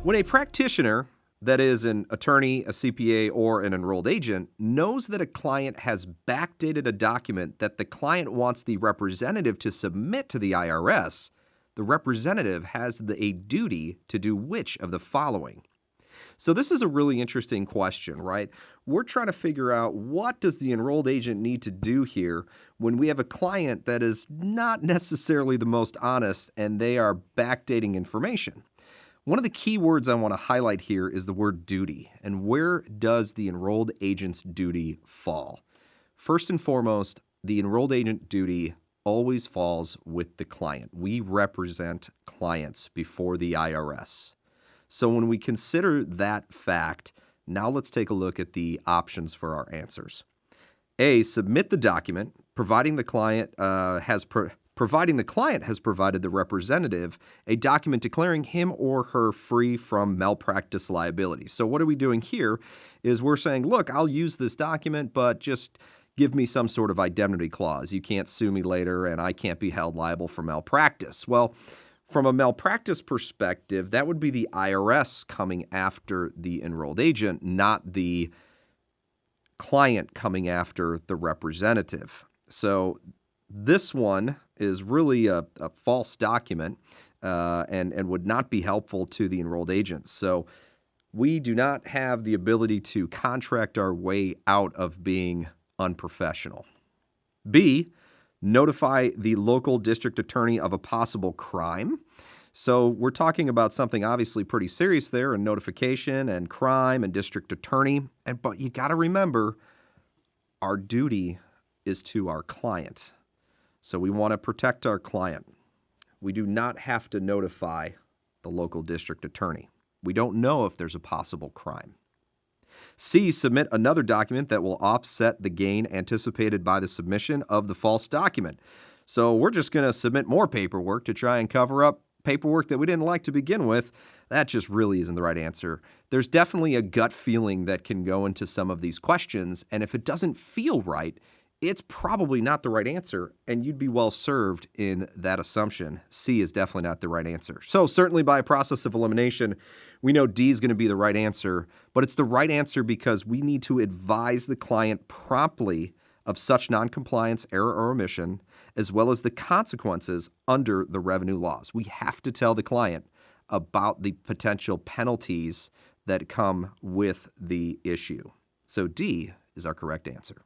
When a practitioner, that is an attorney, a CPA, or an enrolled agent, knows that a client has backdated a document that the client wants the representative to submit to the IRS, the representative has a duty to do which of the following? So this is a really interesting question, right? We're trying to figure out, what does the enrolled agent need to do here when we have a client that is not necessarily the most honest and they are backdating information. One of the key words I want to highlight here is the word duty. And where does the enrolled agent's duty fall? First and foremost, the enrolled agent duty always falls with the client. We represent clients before the IRS. So when we consider that fact, now let's take a look at the options for our answers. A, submit the document, providing the client has provided the representative a document declaring him or her free from malpractice liability. So what are we doing here is we're saying, look, I'll use this document, but just give me some sort of indemnity clause. You can't sue me later and I can't be held liable for malpractice. Well, from a malpractice perspective, that would be the IRS coming after the enrolled agent, not the client coming after the representative. So this one is really a false document and would not be helpful to the enrolled agent. So we do not have the ability to contract our way out of being unprofessional. B, notify the local district attorney of a possible crime. So we're talking about something obviously pretty serious there, and notification and crime and district attorney. But you got to remember, our duty is to our client. So we want to protect our client. We do not have to notify the local district attorney. We don't know if there's a possible crime. C, submit another document that will offset the gain anticipated by the submission of the false document. So we're just going to submit more paperwork to try and cover up paperwork that we didn't like to begin with. That just really isn't the right answer. There's definitely a gut feeling that can go into some of these questions, and if it doesn't feel right, it's probably not the right answer, and you'd be well served in that assumption. C is definitely not the right answer. So certainly by a process of elimination, we know D is going to be the right answer, but it's the right answer because we need to advise the client promptly of such noncompliance, error, or omission, as well as the consequences under the revenue laws. We have to tell the client about the potential penalties that come with the issue. So D is our correct answer.